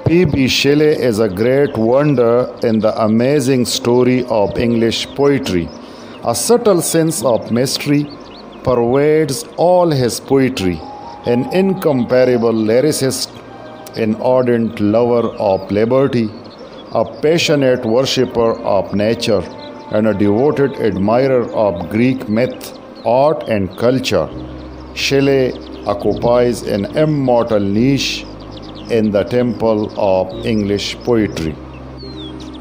P.B. Shelley is a great wonder in the amazing story of English poetry. A subtle sense of mystery pervades all his poetry. An incomparable lyricist, an ardent lover of liberty, a passionate worshipper of nature, and a devoted admirer of Greek myth, art, and culture. Shelley occupies an immortal niche in the temple of English poetry.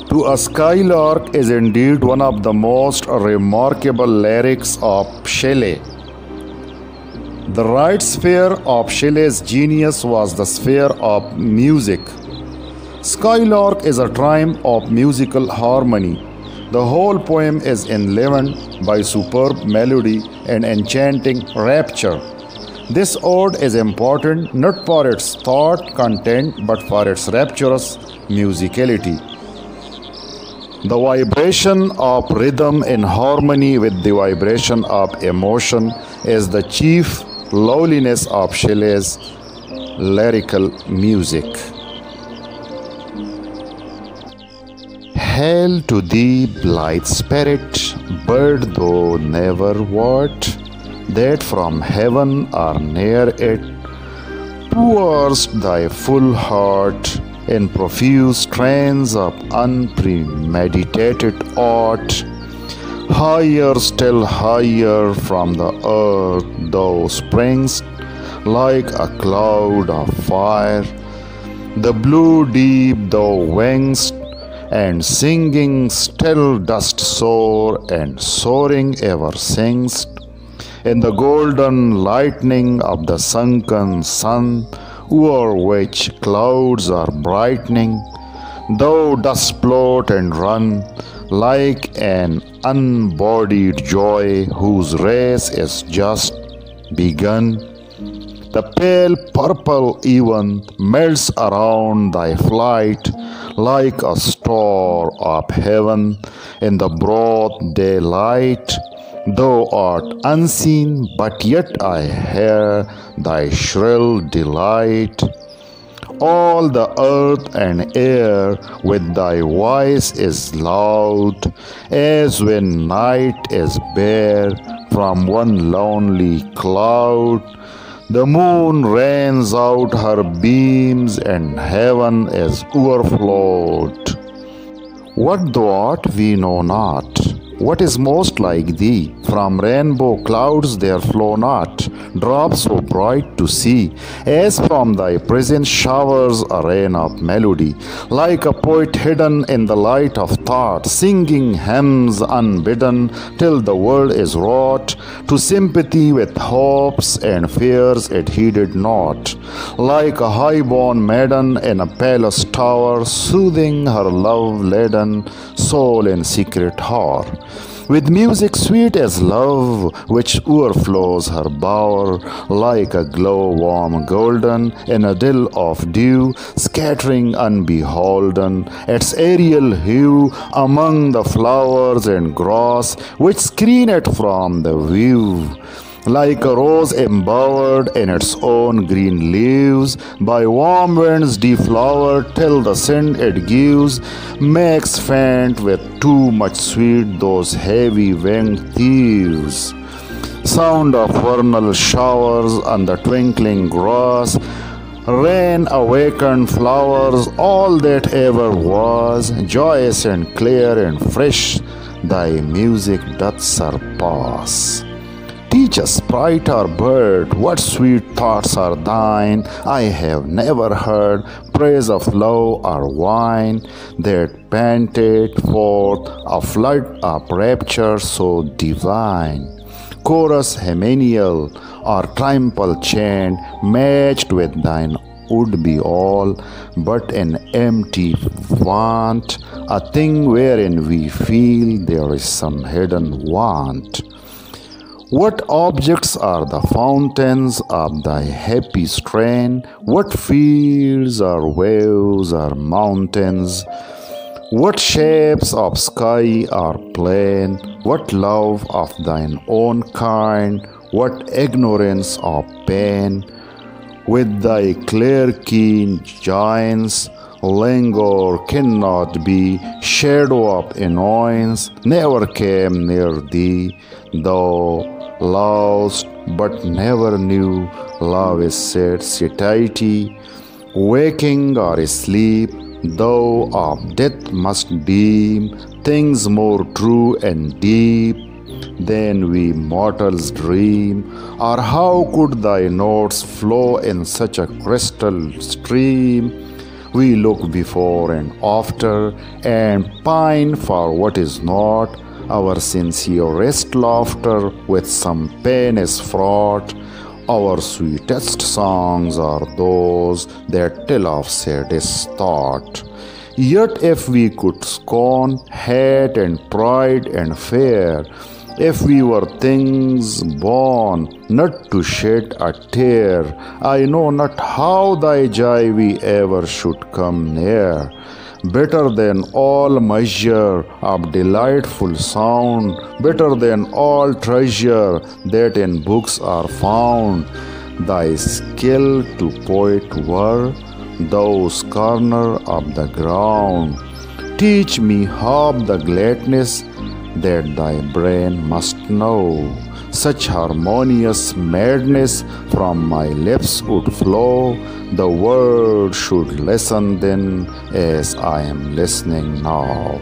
To a Skylark is indeed one of the most remarkable lyrics of Shelley. The right sphere of Shelley's genius was the sphere of music. Skylark is a triumph of musical harmony. The whole poem is enlivened by superb melody and enchanting rapture. This ode is important not for its thought content but for its rapturous musicality. The vibration of rhythm in harmony with the vibration of emotion is the chief loveliness of Shelley's lyrical music. Hail to thee, blithe spirit, bird thou never wert, that from heaven or near it pourest thy full heart in profuse strains of unpremeditated art. Higher, still higher from the earth thou springst like a cloud of fire. The blue deep thou wingst, and singing still dost soar, and soaring ever singst. In the golden lightning of the sunken sun, o'er which clouds are brightening, thou dost float and run like an unbodied joy whose race is just begun. The pale purple even melts around thy flight like a star of heaven in the broad daylight. Thou art unseen, but yet I hear thy shrill delight. All the earth and air with thy voice is loud, as when night is bare from one lonely cloud. The moon rains out her beams, and heaven is overflowed. What thou art we know not. What is most like thee? From rainbow clouds there flow not drops so bright to see, as from thy presence showers a rain of melody, like a poet hidden in the light of thought, singing hymns unbidden till the world is wrought to sympathy with hopes and fears it heeded not, like a high-born maiden in a palace tower, soothing her love-laden soul in secret hour. With music sweet as love, which overflows her bower, like a glow warm golden in a dill of dew, scattering unbeholden its aerial hue among the flowers and grass, which screen it from the view. Like a rose embowered in its own green leaves, by warm winds deflowered till the scent it gives makes faint with too much sweet those heavy winged thieves. Sound of vernal showers on the twinkling grass, rain awakened flowers, all that ever was, joyous and clear and fresh, thy music doth surpass. Teach us, sprite or bird, what sweet thoughts are thine. I have never heard praise of love or wine that panted forth a flood of rapture so divine. Chorus hymeneal or triumphal chant matched with thine would be all but an empty want, a thing wherein we feel there is some hidden want. What objects are the fountains of thy happy strain? What fields or waves or mountains? What shapes of sky or plain? What love of thine own kind? What ignorance of pain? With thy clear keen giants, languor cannot be, shadow of annoyance never came near thee. Thou lovest but never knew love is satiety. Waking or asleep, thou of death must deem things more true and deep than we mortals dream. Or how could thy notes flow in such a crystal stream? We look before and after and pine for what is not. Our sincerest laughter with some pain is fraught. Our sweetest songs are those that tell of saddest thought. Yet if we could scorn hate and pride and fear, if we were things born not to shed a tear, I know not how thy joy we ever should come near. Better than all measure of delightful sound, better than all treasure that in books are found, thy skill to poet were, thou scorner of the ground. Teach me half the gladness that thy brain must know. Such harmonious madness from my lips would flow. The world should listen then as I am listening now.